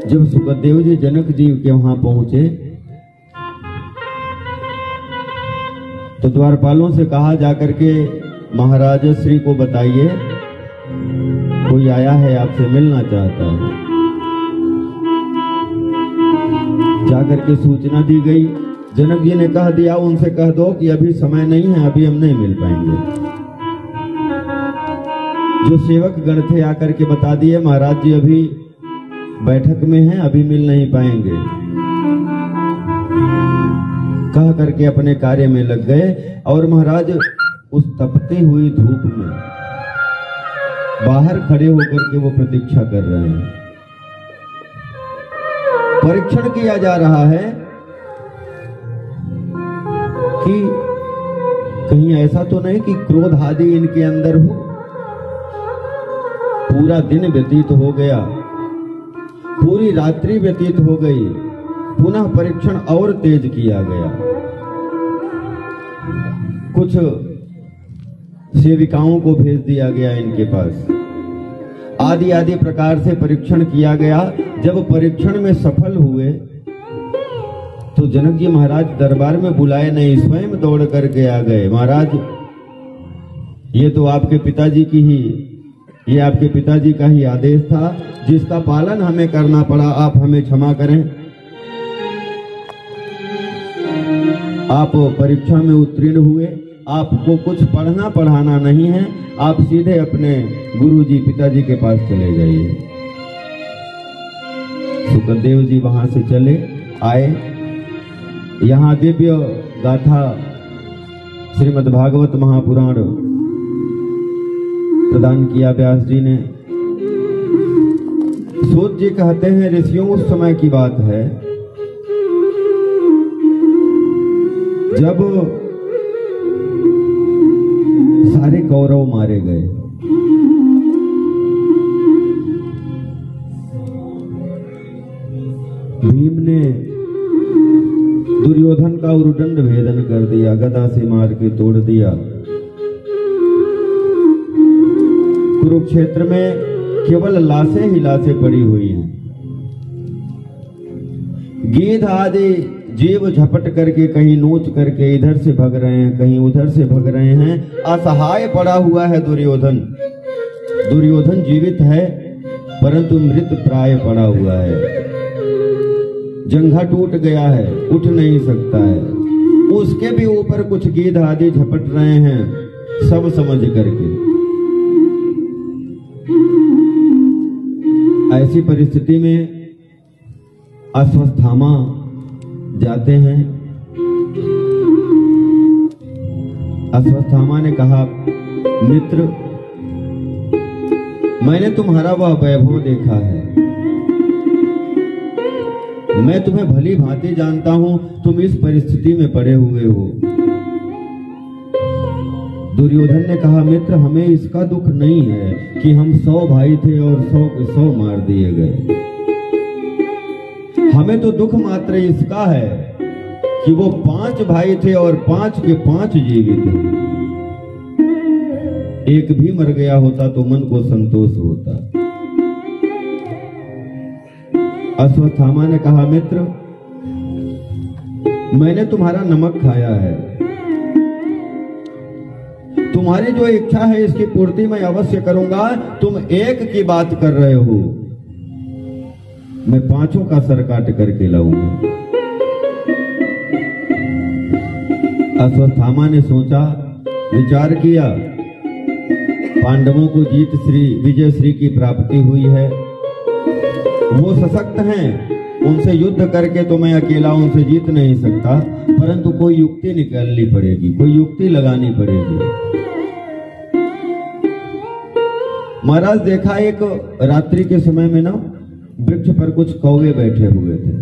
जब सुखदेव जी जनक जी के वहां पहुंचे तो द्वारपालों से कहा जाकर के महाराज श्री को बताइए, कोई आया है आपसे मिलना चाहता है। जाकर के सूचना दी गई। जनक जी ने कह दिया, उनसे कह दो कि अभी समय नहीं है, अभी हम नहीं मिल पाएंगे। जो सेवक गण थे आकर के बता दिए, महाराज जी अभी बैठक में हैं, अभी मिल नहीं पाएंगे। कह करके अपने कार्य में लग गए और महाराज उस तपती हुई धूप में बाहर खड़े होकर के वो प्रतीक्षा कर रहे हैं। परीक्षण किया जा रहा है कि कहीं ऐसा तो नहीं कि क्रोध आदि इनके अंदर हो। पूरा दिन व्यतीत हो गया, पूरी रात्रि व्यतीत हो गई, पुनः परीक्षण और तेज किया गया। कुछ सेविकाओं को भेज दिया गया इनके पास, आदि आदि प्रकार से परीक्षण किया गया। जब परीक्षण में सफल हुए तो जनक जी महाराज दरबार में बुलाए नहीं, स्वयं दौड़ करके आ गए। महाराज ये तो आपके पिताजी की ही, ये आपके पिताजी का ही आदेश था जिसका पालन हमें करना पड़ा, आप हमें क्षमा करें। आप परीक्षा में उत्तीर्ण हुए, आपको कुछ पढ़ना पढ़ाना नहीं है, आप सीधे अपने गुरुजी पिताजी के पास चले जाइए। सुखदेव जी वहां से चले आए। यहाँ दिव्य गाथा श्रीमद् भागवत महापुराण प्रदान किया व्यास जी ने। सूत जी कहते हैं, ऋषियों उस समय की बात है जब सारे कौरव मारे गए। भीम ने दुर्योधन का उरुदंड भेदन कर दिया, गदा से मार के तोड़ दिया। कुरुक्षेत्र में केवल लाशें ही लाशें पड़ी हुई हैं। गीध आदि जीव झपट करके कहीं नोच करके इधर से भग रहे हैं, कहीं उधर से भग रहे हैं। असहाय पड़ा हुआ है दुर्योधन। दुर्योधन जीवित है परंतु मृत प्राय पड़ा हुआ है, जंघा टूट गया है, उठ नहीं सकता है। उसके भी ऊपर कुछ गीध आदि झपट रहे हैं, सब समझ करके। ऐसी परिस्थिति में अश्वत्थामा जाते हैं। अश्वत्थामा ने कहा, मित्र मैंने तुम्हारा वह वैभव देखा है, मैं तुम्हें भली भांति जानता हूं, तुम इस परिस्थिति में पड़े हुए हो। दुर्योधन ने कहा, मित्र हमें इसका दुख नहीं है कि हम 100 भाई थे और 100 के 100 मार दिए गए। हमें तो दुख मात्र इसका है कि वो 5 भाई थे और 5 के 5 जीवित थे। एक भी मर गया होता तो मन को संतोष होता। अश्वत्थामा ने कहा, मित्र मैंने तुम्हारा नमक खाया है, तुम्हारी जो इच्छा है इसकी पूर्ति मैं अवश्य करूंगा। तुम एक की बात कर रहे हो, मैं 5 का सर काट करके लाऊंगा। अश्वत्थामा ने सोचा, विचार किया, पांडवों को जीत श्री विजय श्री की प्राप्ति हुई है, वो सशक्त हैं, उनसे युद्ध करके तो मैं अकेला उनसे जीत नहीं सकता, परंतु कोई युक्ति निकालनी पड़ेगी, कोई युक्ति लगानी पड़ेगी। महाराज देखा, एक रात्रि के समय में ना वृक्ष पर कुछ कौवे बैठे हुए थे।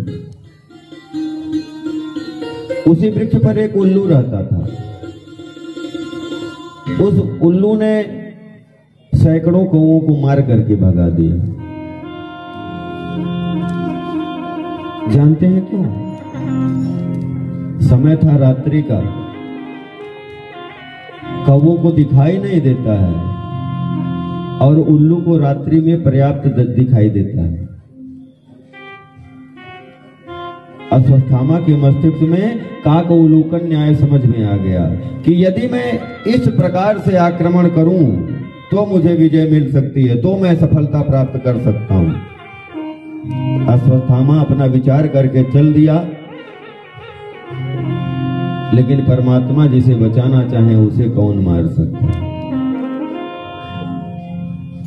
उसी वृक्ष पर एक उल्लू रहता था। उस उल्लू ने सैकड़ों कौवों को मार करके भगा दिया। जानते हैं क्या? समय था रात्रि का, कौवों को दिखाई नहीं देता है और उल्लू को रात्रि में पर्याप्त दिखाई देता है। अश्वत्थामा के मस्तिष्क में काकउलूकन न्याय समझ में आ गया कि यदि मैं इस प्रकार से आक्रमण करूं तो मुझे विजय मिल सकती है, तो मैं सफलता प्राप्त कर सकता हूं। अश्वत्थामा अपना विचार करके चल दिया, लेकिन परमात्मा जिसे बचाना चाहे उसे कौन मार सकता है?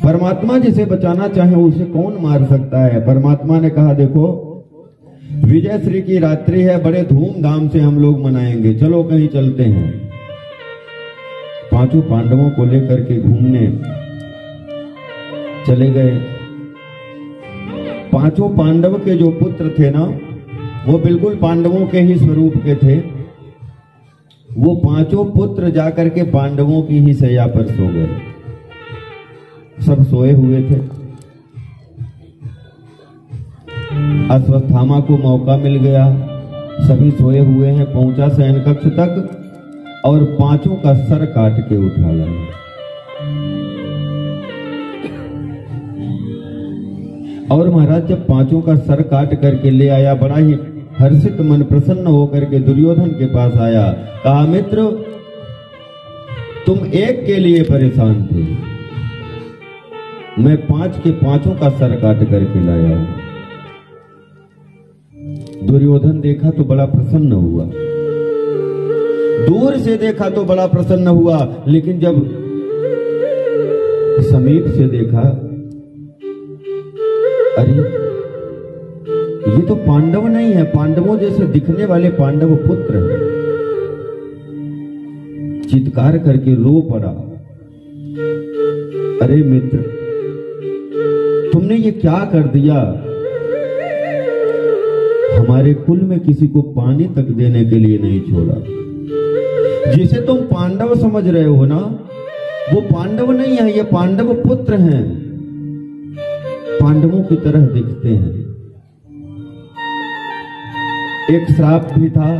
परमात्मा जिसे बचाना चाहे उसे कौन मार सकता है? परमात्मा ने कहा, देखो विजयश्री की रात्रि है, बड़े धूमधाम से हम लोग मनाएंगे, चलो कहीं चलते हैं। पांचों पांडवों को लेकर के घूमने चले गए। पांचों पांडव के जो पुत्र थे ना, वो बिल्कुल पांडवों के ही स्वरूप के थे। वो पांचों पुत्र जाकर के पांडवों की ही शैया पर सो गए। सब सोए हुए थे। अश्वत्थामा को मौका मिल गया, सभी सोए हुए हैं, पहुंचा शयन कक्ष तक और पांचों का सर काट के उठा लाया। और महाराज जब पांचों का सर काट करके ले आया, बड़ा ही हर्षित मन प्रसन्न होकर के दुर्योधन के पास आया। कहा, मित्र तुम एक के लिए परेशान थे, मैं पांच के पांचों का सर काट करके लाया हूं। दुर्योधन देखा तो बड़ा प्रसन्न हुआ, दूर से देखा तो बड़ा प्रसन्न हुआ, लेकिन जब समीप से देखा, अरे ये तो पांडव नहीं है, पांडवों जैसे दिखने वाले पांडव पुत्र हैं। चित्कार करके रो पड़ा, अरे मित्र तुमने ये क्या कर दिया? हमारे कुल में किसी को पानी तक देने के लिए नहीं छोड़ा। जिसे तुम पांडव समझ रहे हो ना, वो पांडव नहीं है, ये पांडव पुत्र हैं, पांडवों की तरह दिखते हैं। एक श्राप भी था,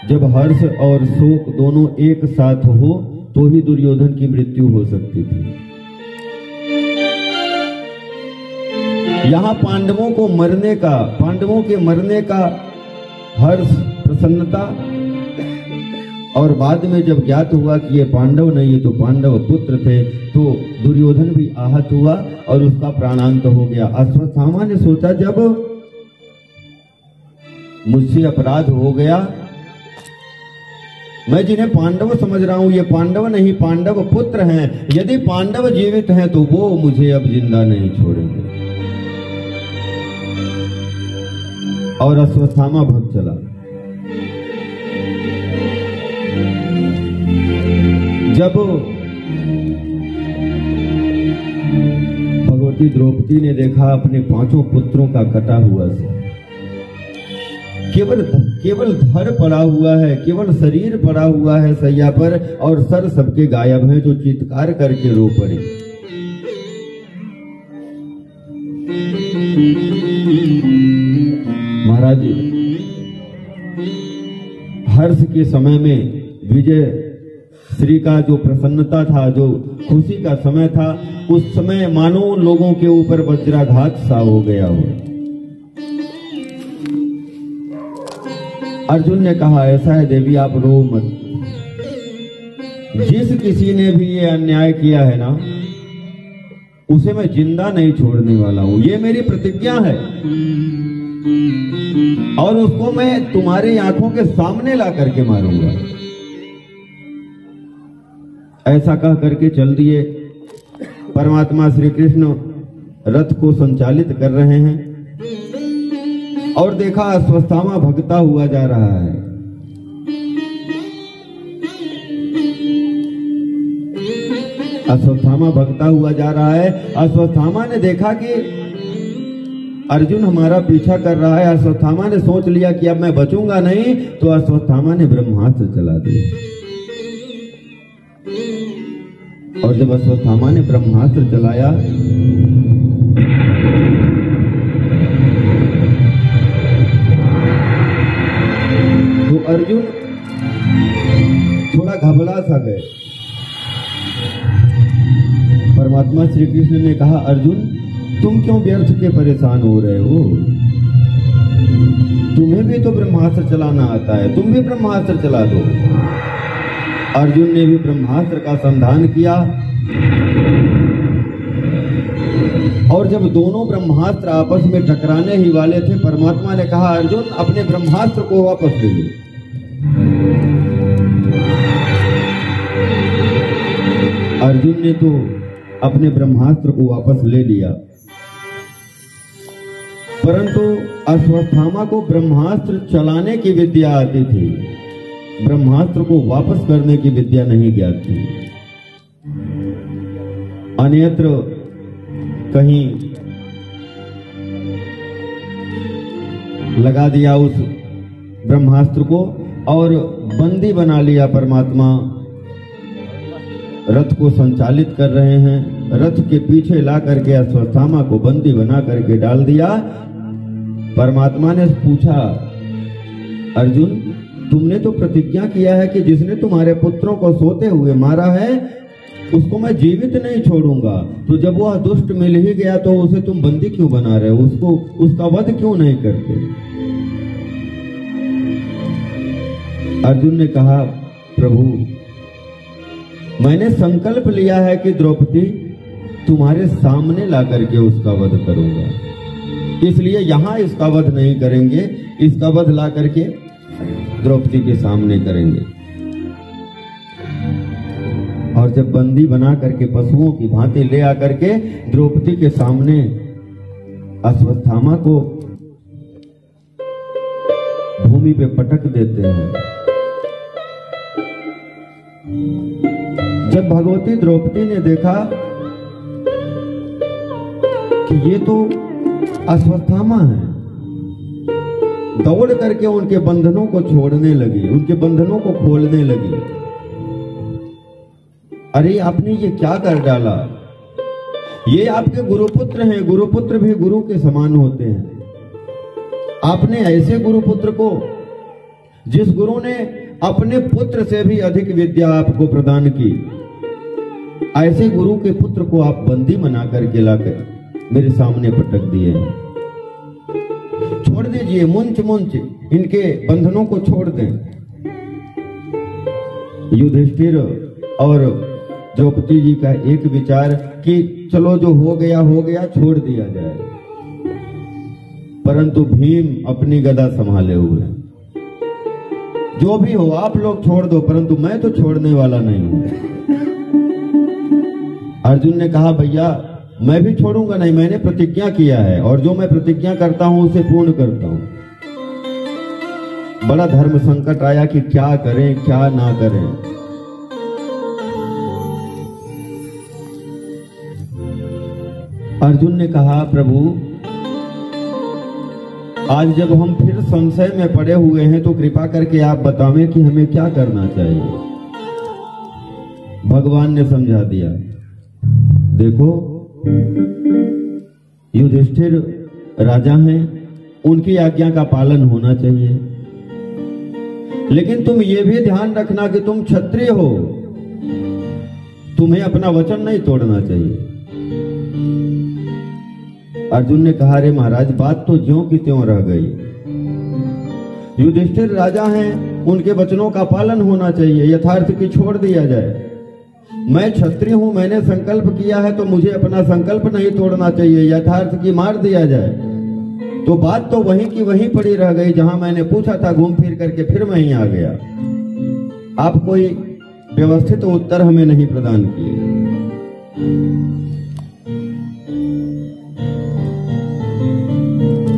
जब हर्ष और शोक दोनों एक साथ हो तो ही दुर्योधन की मृत्यु हो सकती थी। यहां पांडवों को मरने का, पांडवों के मरने का हर्ष, प्रसन्नता, और बाद में जब ज्ञात हुआ कि ये पांडव नहीं, ये तो पांडव पुत्र थे, तो दुर्योधन भी आहत हुआ और उसका प्राणांत हो गया। अश्वत्थामा ने सोचा, जब मुझसे अपराध हो गया, मैं जिन्हें पांडव समझ रहा हूं ये पांडव नहीं, पांडव पुत्र हैं। यदि पांडव जीवित हैं तो वो मुझे अब जिंदा नहीं छोड़ेंगे। और अश्वत्थामा भाग चला। जब भगवती द्रौपदी ने देखा अपने पांचों पुत्रों का कटा हुआ सर, केवल धड़ पड़ा हुआ है, केवल शरीर पड़ा हुआ है सैया पर, और सर सबके गायब हैं, जो चित्कार करके रो पड़े। महाराज हर्ष के समय में विजय श्री का जो प्रसन्नता था, जो खुशी का समय था, उस समय मानो लोगों के ऊपर वज्राघात सा हो गया हो। अर्जुन ने कहा, ऐसा है देवी आप रो मत, जिस किसी ने भी ये अन्याय किया है ना, उसे मैं जिंदा नहीं छोड़ने वाला हूं, ये मेरी प्रतिज्ञा है, और उसको मैं तुम्हारी आंखों के सामने ला करके मारूंगा। ऐसा कह करके चल दिए। परमात्मा श्री कृष्ण रथ को संचालित कर रहे हैं, और देखा अश्वत्थामा भगता हुआ जा रहा है। अश्वत्थामा भगता हुआ जा रहा है। अश्वत्थामा ने देखा कि अर्जुन हमारा पीछा कर रहा है। अश्वत्थामा ने सोच लिया कि अब मैं बचूंगा नहीं, तो अश्वत्थामा ने ब्रह्मास्त्र चला दिया। और जब अश्वत्थामा ने ब्रह्मास्त्र चलाया, तो अर्जुन थोड़ा घबरा सा गए। परमात्मा श्री कृष्ण ने कहा, अर्जुन तुम क्यों व्यर्थ के परेशान हो रहे हो? तुम्हें भी तो ब्रह्मास्त्र चलाना आता है, तुम भी ब्रह्मास्त्र चला दो। अर्जुन ने भी ब्रह्मास्त्र का संधान किया और जब दोनों ब्रह्मास्त्र आपस में टकराने ही वाले थे, परमात्मा ने कहा अर्जुन अपने ब्रह्मास्त्र को वापस ले लो। अर्जुन ने तो अपने ब्रह्मास्त्र को वापस ले लिया, परंतु अश्वत्थामा को ब्रह्मास्त्र चलाने की विद्या आती थी, ब्रह्मास्त्र को वापस करने की विद्या नहीं ज्ञात थी। अन्यत्र कहीं लगा दिया उस ब्रह्मास्त्र को और बंदी बना लिया। परमात्मा रथ को संचालित कर रहे हैं, रथ के पीछे ला करके अश्वत्थामा को बंदी बना करके डाल दिया। परमात्मा ने पूछा अर्जुन तुमने तो प्रतिज्ञा किया है कि जिसने तुम्हारे पुत्रों को सोते हुए मारा है उसको मैं जीवित नहीं छोड़ूंगा, तो जब वह दुष्ट मिल ही गया तो उसे तुम बंदी क्यों बना रहे हो, उसको उसका वध क्यों नहीं करते। अर्जुन ने कहा प्रभु मैंने संकल्प लिया है कि द्रौपदी तुम्हारे सामने ला करके उसका वध करूंगा, इसलिए यहां इसका वध नहीं करेंगे, इसका वध ला करके द्रौपदी के सामने करेंगे। और जब बंदी बना करके पशुओं की भांति ले आकर के द्रौपदी के सामने अश्वत्थामा को भूमि पे पटक देते हैं, जब भगवती द्रौपदी ने देखा कि ये तो अश्वत्थामा है, दौड़ करके उनके बंधनों को छोड़ने लगी, उनके बंधनों को खोलने लगी। अरे आपने ये क्या कर डाला, ये आपके गुरुपुत्र हैं, गुरुपुत्र भी गुरु के समान होते हैं। आपने ऐसे गुरुपुत्र को, जिस गुरु ने अपने पुत्र से भी अधिक विद्या आपको प्रदान की, ऐसे गुरु के पुत्र को आप बंदी बना करके लाकर मेरे सामने पटक दिए हैं। छोड़ दीजिए, मुंच मुंच इनके बंधनों को छोड़ दें। युधिष्ठिर और द्रौपदी जी का एक विचार कि चलो जो हो गया छोड़ दिया जाए, परंतु भीम अपनी गदा संभाले हुए, जो भी हो आप लोग छोड़ दो, परंतु मैं तो छोड़ने वाला नहीं हूं। अर्जुन ने कहा भैया मैं भी छोड़ूंगा नहीं, मैंने प्रतिज्ञा किया है और जो मैं प्रतिज्ञा करता हूं उसे पूर्ण करता हूं। बड़ा धर्म संकट आया कि क्या करें क्या ना करें। अर्जुन ने कहा प्रभु आज जब हम फिर संशय में पड़े हुए हैं तो कृपा करके आप बतावें कि हमें क्या करना चाहिए। भगवान ने समझा दिया, देखो युधिष्ठिर राजा हैं, उनकी आज्ञा का पालन होना चाहिए, लेकिन तुम ये भी ध्यान रखना कि तुम क्षत्रिय हो, तुम्हें अपना वचन नहीं तोड़ना चाहिए। अर्जुन ने कहा रे महाराज बात तो ज्यों की त्यों रह गई, युधिष्ठिर राजा हैं, उनके वचनों का पालन होना चाहिए, यथार्थ की छोड़ दिया जाए। मैं क्षत्रिय हूं, मैंने संकल्प किया है तो मुझे अपना संकल्प नहीं तोड़ना चाहिए, यथार्थ की मार दिया जाए। तो बात तो वहीं की वहीं पड़ी रह गई, जहां मैंने पूछा था घूम फिर करके फिर वहीं आ गया। आप कोई व्यवस्थित उत्तर हमें नहीं प्रदान किए।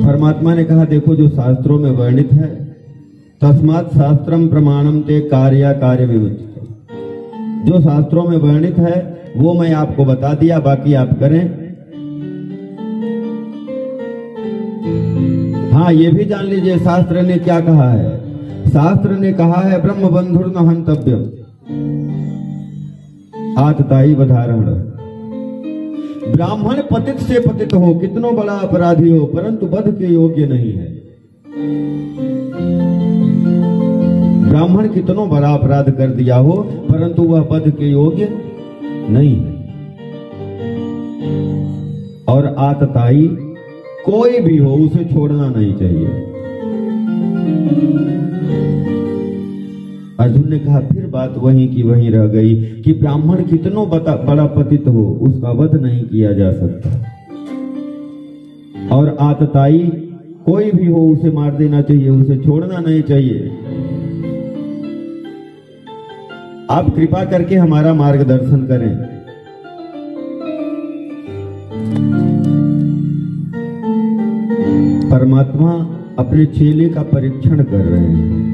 परमात्मा ने कहा देखो जो शास्त्रों में वर्णित है, तस्मात् शास्त्रम प्रमाणम ते कार्य कार्य विमुच्यते, जो शास्त्रों में वर्णित है वो मैं आपको बता दिया, बाकी आप करें। हाँ ये भी जान लीजिए शास्त्र ने क्या कहा है, शास्त्र ने कहा है ब्रह्म बंधुर न हंतव्यम आतताई वधारण। ब्राह्मण पतित से पतित हो, कितनो बड़ा अपराधी हो, परंतु वध के योग्य नहीं है। ब्राह्मण कितनो बड़ा अपराध कर दिया हो, परंतु वह वध के योग्य नहीं है। और आतताई कोई भी हो उसे छोड़ना नहीं चाहिए। अर्जुन ने कहा फिर बात वहीं की वहीं रह गई कि ब्राह्मण कितनो बड़ा पतित हो उसका वध नहीं किया जा सकता, और आतताई कोई भी हो उसे मार देना चाहिए, उसे छोड़ना नहीं चाहिए। आप कृपा करके हमारा मार्गदर्शन करें। परमात्मा अपने चेले का परीक्षण कर रहे हैं।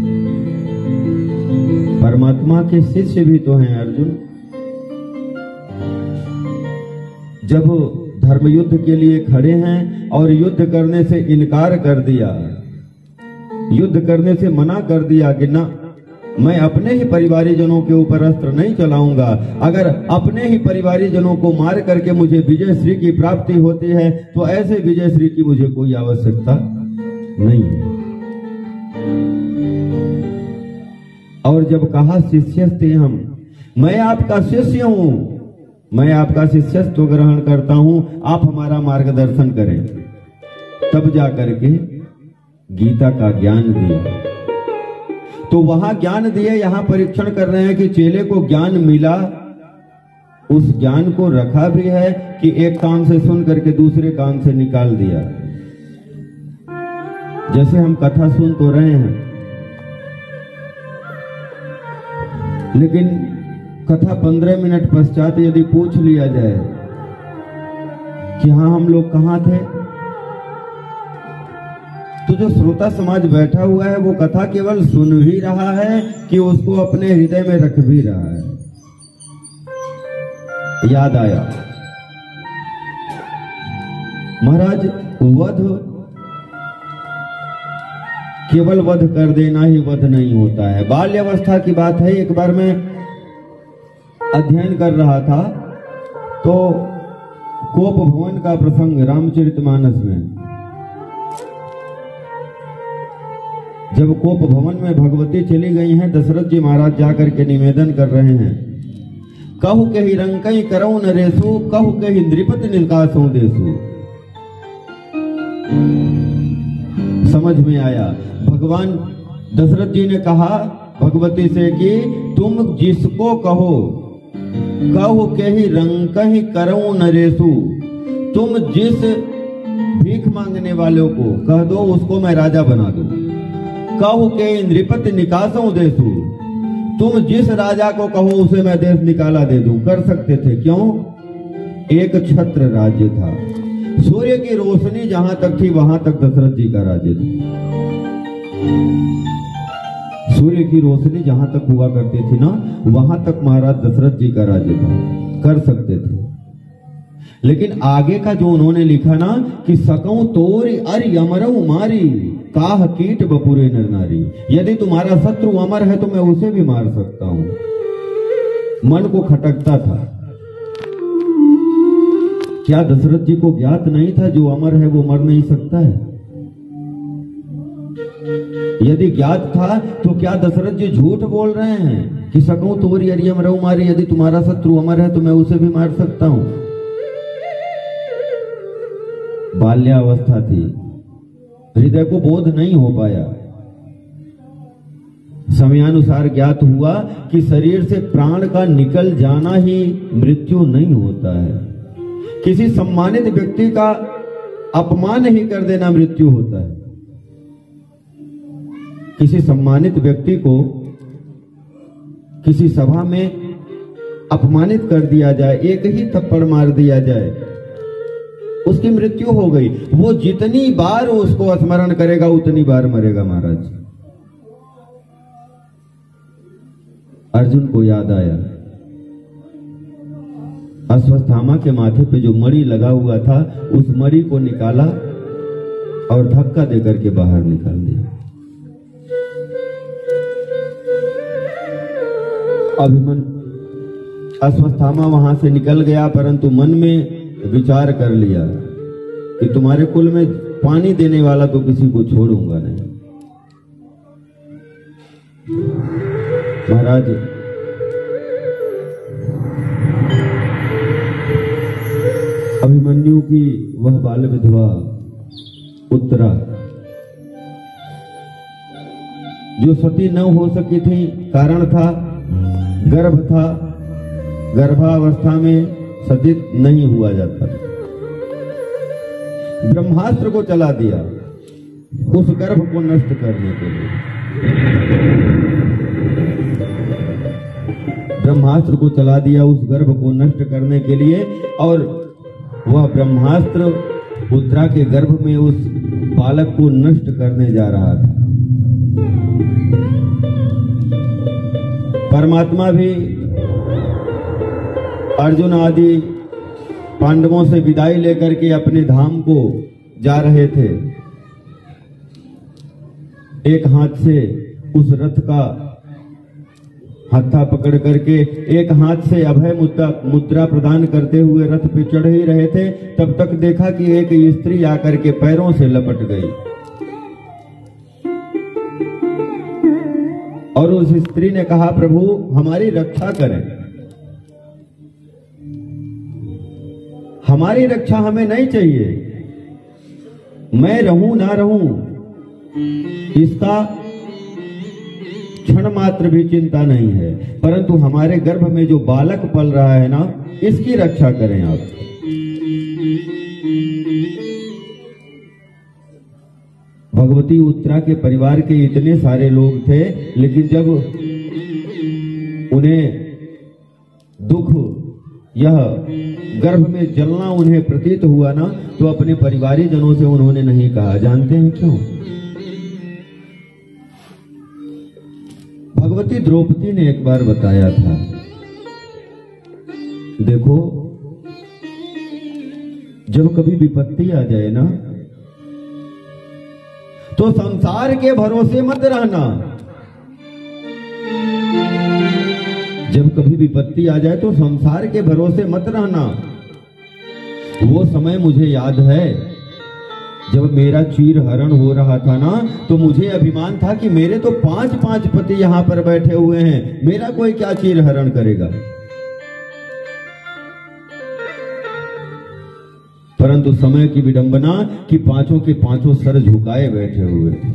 परमात्मा के शिष्य भी तो हैं अर्जुन। जब धर्म युद्ध के लिए खड़े हैं और युद्ध करने से इनकार कर दिया, युद्ध करने से मना कर दिया कि ना, मैं अपने ही परिवारीजनों के ऊपर अस्त्र नहीं चलाऊंगा, अगर अपने ही परिवारीजनों को मार करके मुझे विजय श्री की प्राप्ति होती है तो ऐसे विजय श्री की मुझे कोई आवश्यकता नहीं है। और जब कहा शिष्यस्ते हम, मैं आपका शिष्य हूं, मैं आपका शिष्यत्व ग्रहण करता हूं, आप हमारा मार्गदर्शन करें, तब जाकर के गीता का ज्ञान दिया। तो वहां ज्ञान दिए, यहां परीक्षण कर रहे हैं कि चेले को ज्ञान मिला, उस ज्ञान को रखा भी है कि एक कान से सुन करके दूसरे कान से निकाल दिया। जैसे हम कथा सुन तो रहे हैं, लेकिन कथा 15 मिनट पश्चात यदि पूछ लिया जाए कि हाँ हम लोग कहाँ थे, तो जो श्रोता समाज बैठा हुआ है वो कथा केवल सुन भी रहा है कि उसको अपने हृदय में रख भी रहा है। याद आया महाराज, वध केवल वध कर देना ही वध नहीं होता है। बाल्यावस्था की बात है। एक बार मैं अध्ययन कर रहा था तो कोप भवन का प्रसंग रामचरितमानस में, जब कोप भवन में भगवती चली गई हैं, दशरथ जी महाराज जाकर के निवेदन कर रहे हैं, कहु के ही रंकई करऊ नरेशु, कहु के ही नृपति निकासों देशु। समझ में आया, भगवान दशरथ जी ने कहा भगवती से कि तुम जिसको कहो, कहु के ही रंकई करऊ नरेशु, तुम जिस भीख मांगने वालों को कह दो उसको मैं राजा बना दूं। कहु के नृपति निकासों देशु, तुम जिस राजा को कहो उसे मैं देश निकाला दे दूं। कर सकते थे, क्यों? एक छत्र राज्य था, सूर्य की रोशनी जहां तक थी वहां तक दशरथ जी का राज्य था। सूर्य की रोशनी जहां तक हुआ करती थी ना, वहां तक महाराज दशरथ जी का राज्य था, कर सकते थे। लेकिन आगे का जो उन्होंने लिखा ना कि सकऊं तोरी अरि अमरऊ मारी, काह कीट बपुरे नर नारी। यदि तुम्हारा शत्रु अमर है तो मैं उसे भी मार सकता हूं। मन को खटकता था। क्या दशरथ जी को ज्ञात नहीं था जो अमर है वो मर नहीं सकता है? यदि ज्ञात था तो क्या दशरथ जी झूठ बोल रहे हैं कि सकऊं तोरी अरि अमरऊ मारी, यदि तुम्हारा शत्रु अमर है तो मैं उसे भी मार सकता हूं? बाल्यावस्था थी, हृदय को बोध नहीं हो पाया। समयानुसार ज्ञात हुआ कि शरीर से प्राण का निकल जाना ही मृत्यु नहीं होता है। किसी सम्मानित व्यक्ति का अपमान ही कर देना मृत्यु होता है। किसी सम्मानित व्यक्ति को किसी सभा में अपमानित कर दिया जाए, एक ही थप्पड़ मार दिया जाए, उसकी मृत्यु हो गई। वो जितनी बार उसको स्मरण करेगा उतनी बार मरेगा। महाराज अर्जुन को याद आया, अश्वत्थामा के माथे पे जो मणि लगा हुआ था उस मणि को निकाला और धक्का देकर के बाहर निकाल दिया। अभिमन अश्वत्थामा वहां से निकल गया, परंतु मन में विचार कर लिया कि तुम्हारे कुल में पानी देने वाला तो किसी को छोड़ूंगा नहीं। महाराज अभिमन्यु की वह बाल विधवा उत्तरा जो सती न हो सकी थी, कारण था गर्भ था, गर्भावस्था में सती नहीं हुआ जाता था। ब्रह्मास्त्र को चला दिया उस गर्भ को नष्ट करने के लिए। ब्रह्मास्त्र को चला दिया उस गर्भ को नष्ट करने के लिए, और वह ब्रह्मास्त्र उत्तरा के गर्भ में उस बालक को नष्ट करने जा रहा था। परमात्मा भी अर्जुन आदि पांडवों से विदाई लेकर के अपने धाम को जा रहे थे। एक हाथ से उस रथ का हत्था पकड़ करके, एक हाथ से अभय मुद्रा प्रदान करते हुए रथ पे चढ़ ही रहे थे, तब तक देखा कि एक स्त्री आकर के पैरों से लपट गई और उस स्त्री ने कहा, प्रभु हमारी रक्षा करें, हमारी रक्षा हमें नहीं चाहिए, मैं रहूं ना रहूं इसका क्षण मात्र भी चिंता नहीं है, परंतु हमारे गर्भ में जो बालक पल रहा है ना, इसकी रक्षा करें आप। भगवती उत्तरा के परिवार के इतने सारे लोग थे, लेकिन जब उन्हें दुख, यह गर्भ में जलना उन्हें प्रतीत हुआ ना, तो अपने परिवारी जनों से उन्होंने नहीं कहा। जानते हैं क्यों? भगवती द्रौपदी ने एक बार बताया था, देखो जब कभी विपत्ति आ जाए ना, तो संसार के भरोसे मत रहना। जब कभी विपत्ति आ जाए तो संसार के भरोसे मत रहना। वो समय मुझे याद है जब मेरा चीर हरण हो रहा था ना, तो मुझे अभिमान था कि मेरे तो 5-5 पति यहां पर बैठे हुए हैं, मेरा कोई क्या चीर हरण करेगा। परंतु समय की विडंबना कि पांचों के पांचों सर झुकाए बैठे हुए थे।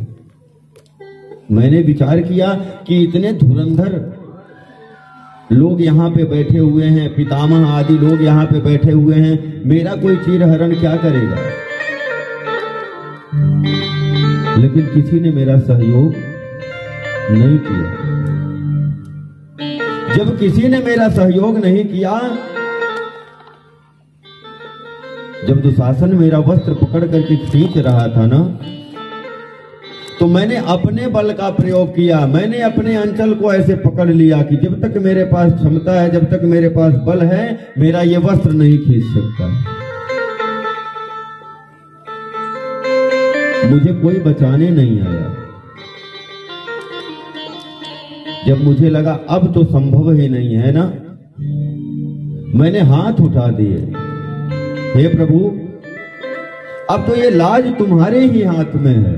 मैंने विचार किया कि इतने धुरंधर लोग यहाँ पे बैठे हुए हैं, पितामह आदि लोग यहाँ पे बैठे हुए हैं, मेरा कोई चीर हरण क्या करेगा। लेकिन किसी ने मेरा सहयोग नहीं किया। जब किसी ने मेरा सहयोग नहीं किया, जब दुशासन मेरा वस्त्र पकड़ करके खींच रहा था ना, तो मैंने अपने बल का प्रयोग किया। मैंने अपने अंचल को ऐसे पकड़ लिया कि जब तक मेरे पास क्षमता है, जब तक मेरे पास बल है, मेरा ये वस्त्र नहीं खींच सकता। मुझे कोई बचाने नहीं आया। जब मुझे लगा अब तो संभव ही नहीं है ना, मैंने हाथ उठा दिए, हे प्रभु अब तो ये लाज तुम्हारे ही हाथ में है।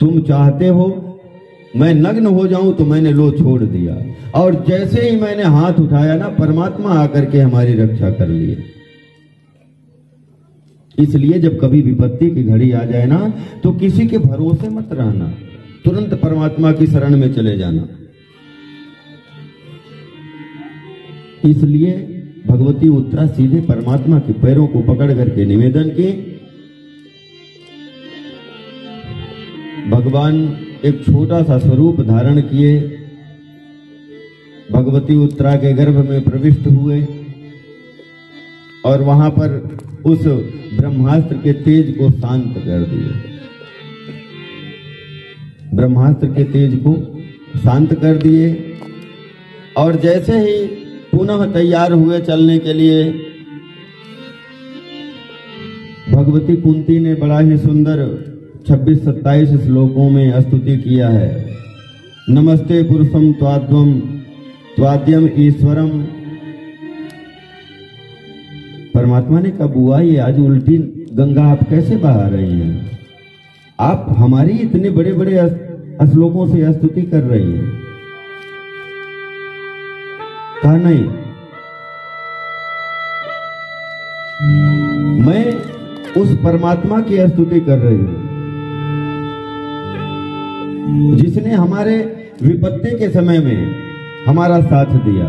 तुम चाहते हो मैं नग्न हो जाऊं, तो मैंने लो छोड़ दिया, और जैसे ही मैंने हाथ उठाया ना, परमात्मा आकर के हमारी रक्षा कर लिए। इसलिए जब कभी विपत्ति की घड़ी आ जाए ना, तो किसी के भरोसे मत रहना, तुरंत परमात्मा की शरण में चले जाना। इसलिए भगवती उत्तरा सीधे परमात्मा के पैरों को पकड़ करके निवेदन की, भगवान एक छोटा सा स्वरूप धारण किए, भगवती उत्तरा के गर्भ में प्रविष्ट हुए और वहां पर उस ब्रह्मास्त्र के तेज को शांत कर दिए। ब्रह्मास्त्र के तेज को शांत कर दिए और जैसे ही पुनः तैयार हुए चलने के लिए, भगवती कुंती ने बड़ा ही सुंदर 26-27 श्लोकों में स्तुति किया है। नमस्ते पुरुषम त्वाद्वम त्वाद्यम ईश्वरम। परमात्मा ने कहा, बुआ ये आज उल्टी गंगा आप कैसे बहा रही हैं? आप हमारी इतने बड़े बड़े श्लोकों से स्तुति कर रही हैं। कहा नहीं, मैं उस परमात्मा की स्तुति कर रही हूं। जिसने हमारे विपत्ति के समय में हमारा साथ दिया।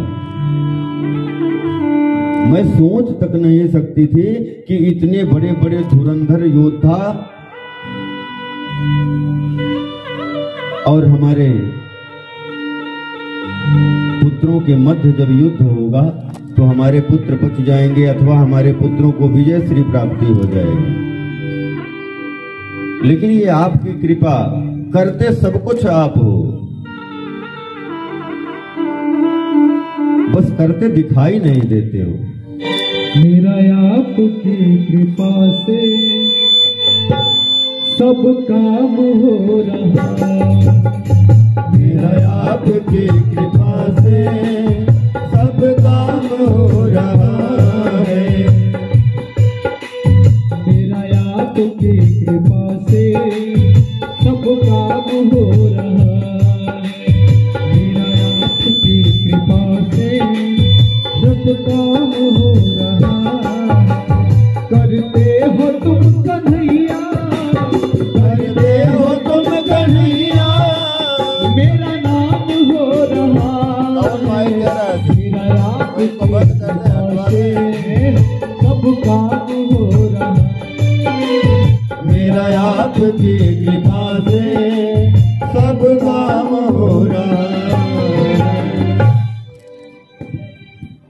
मैं सोच तक नहीं सकती थी कि इतने बड़े बड़े धुरंधर योद्धा और हमारे पुत्रों के मध्य जब युद्ध होगा तो हमारे पुत्र बच जाएंगे अथवा हमारे पुत्रों को विजय श्री प्राप्ति हो जाएगी। लेकिन ये आपकी कृपा, करते सब कुछ आप हो, बस करते दिखाई नहीं देते हो। मेरा आपकी कृपा से सब काम हो रहा, मेरा आपकी कृपा से सब काम हो रहा है। मेरा आपकी कृपा से सब काम हो रहा है। मेरा आपकी कृपा से सब काम हो रहा है। करते हो तुम कन्हैया, करते हो तुम कन्हैया, मेरा नाम हो रहा है। मेरा आपकी कृपा से सब काम हो रहा है। मेरा आपकी कृपा से सब काम हो रहा है।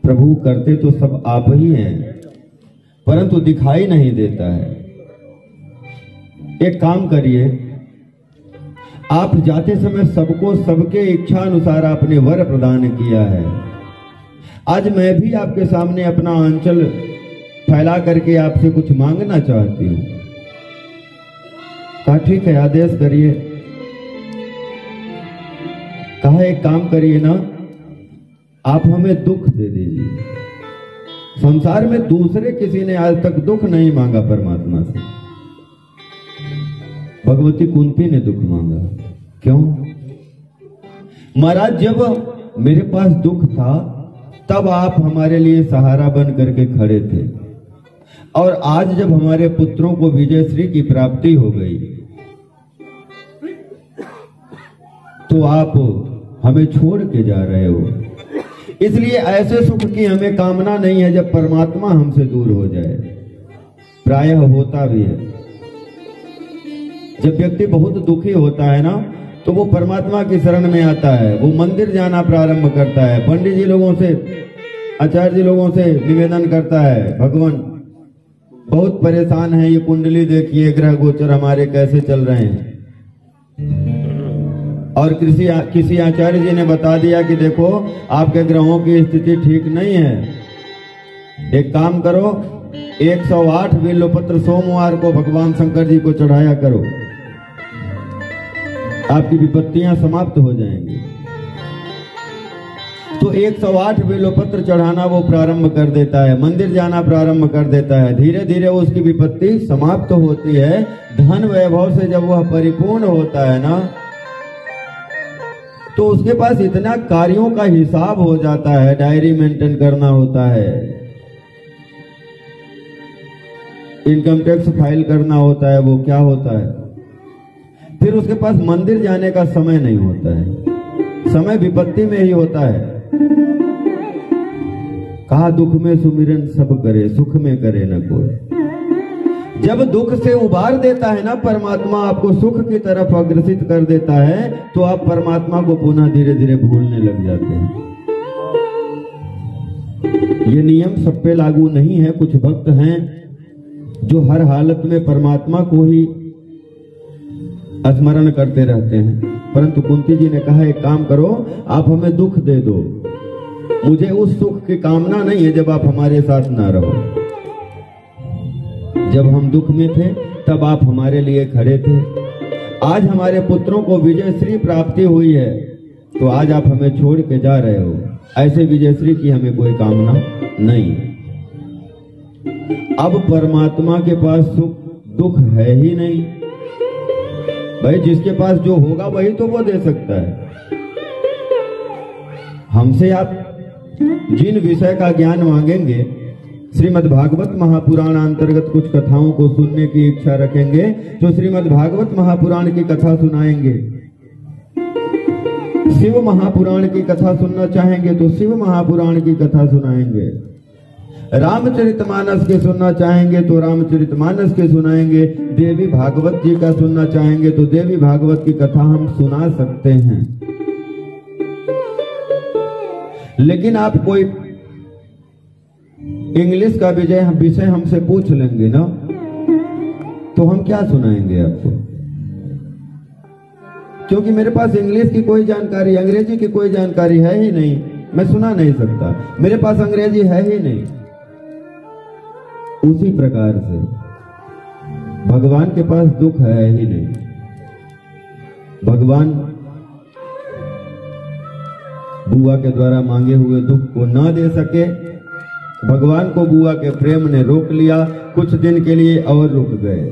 प्रभु करते तो सब आप ही हैं, परंतु दिखाई नहीं देता है। एक काम करिए, आप जाते समय सबको सबके इच्छा अनुसार आपने वर प्रदान किया है। आज मैं भी आपके सामने अपना आंचल फैला करके आपसे कुछ मांगना चाहती हूँ। कहा ठीक है, आदेश करिए। कहा एक काम करिए ना, आप हमें दुख दे दीजिए। संसार में दूसरे किसी ने आज तक दुख नहीं मांगा परमात्मा से, भगवती कुंती ने दुख मांगा। क्यों? महाराज जब मेरे पास दुख था तब आप हमारे लिए सहारा बन करके खड़े थे, और आज जब हमारे पुत्रों को विजय श्री की प्राप्ति हो गई तो आप हमें छोड़ के जा रहे हो। इसलिए ऐसे सुख की हमें कामना नहीं है जब परमात्मा हमसे दूर हो जाए। प्रायः होता भी है, जब व्यक्ति बहुत दुखी होता है ना तो वो परमात्मा की शरण में आता है, वो मंदिर जाना प्रारंभ करता है, पंडित जी लोगों से, आचार्य जी लोगों से निवेदन करता है, भगवान बहुत परेशान है, ये कुंडली देखिए, ग्रह गोचर हमारे कैसे चल रहे हैं। और किसी आचार्य जी ने बता दिया कि देखो आपके ग्रहों की स्थिति ठीक नहीं है, एक काम करो 108 बिल्वपत्र सोमवार को भगवान शंकर जी को चढ़ाया करो, आपकी विपत्तियां समाप्त हो जाएंगी। तो 108 बिल्वपत्र चढ़ाना वो प्रारंभ कर देता है, मंदिर जाना प्रारंभ कर देता है। धीरे धीरे उसकी विपत्ति समाप्त होती है। धन वैभव से जब वह परिपूर्ण होता है ना तो उसके पास इतना कार्यों का हिसाब हो जाता है, डायरी मेंटेन करना होता है, इनकम टैक्स फाइल करना होता है, वो क्या होता है, फिर उसके पास मंदिर जाने का समय नहीं होता है, समय विपत्ति में ही होता है। कहा दुख में सुमिरन सब करे, सुख में करे न कोई। जब दुख से उबार देता है ना परमात्मा, आपको सुख की तरफ अग्रसित कर देता है, तो आप परमात्मा को पुनः धीरे धीरे भूलने लग जाते हैं। ये नियम सब पे लागू नहीं है। कुछ भक्त हैं जो हर हालत में परमात्मा को ही स्मरण करते रहते हैं, परंतु कुंती जी ने कहा एक काम करो, आप हमें दुख दे दो, मुझे उस सुख की कामना नहीं है जब आप हमारे साथ ना रहो। जब हम दुख में थे तब आप हमारे लिए खड़े थे। आज हमारे पुत्रों को विजय श्री प्राप्ति हुई है तो आज आप हमें छोड़ के जा रहे हो। ऐसे विजय श्री की हमें कोई कामना नहीं। अब परमात्मा के पास सुख दुख है ही नहीं भाई, जिसके पास जो होगा वही तो वो दे सकता है। हमसे आप जिन विषय का ज्ञान मांगेंगे, श्रीमद् भागवत महापुराण अंतर्गत कुछ कथाओं को सुनने की इच्छा रखेंगे तो श्रीमद् भागवत महापुराण की कथा सुनाएंगे। शिव महापुराण की कथा सुनना चाहेंगे तो शिव महापुराण की कथा सुनाएंगे। रामचरितमानस के सुनना चाहेंगे तो रामचरितमानस के सुनाएंगे। देवी भागवत जी का सुनना चाहेंगे तो देवी भागवत की कथा हम सुना सकते हैं। लेकिन आप कोई इंग्लिश का विषय हमसे पूछ लेंगे ना, तो हम क्या सुनाएंगे आपको? क्योंकि मेरे पास इंग्लिश की कोई जानकारी, अंग्रेजी की कोई जानकारी है ही नहीं, मैं सुना नहीं सकता, मेरे पास अंग्रेजी है ही नहीं। उसी प्रकार से भगवान के पास दुख है ही नहीं। भगवान बुआ के द्वारा मांगे हुए दुख को ना दे सके। भगवान को बुआ के प्रेम ने रोक लिया, कुछ दिन के लिए और रुक गए।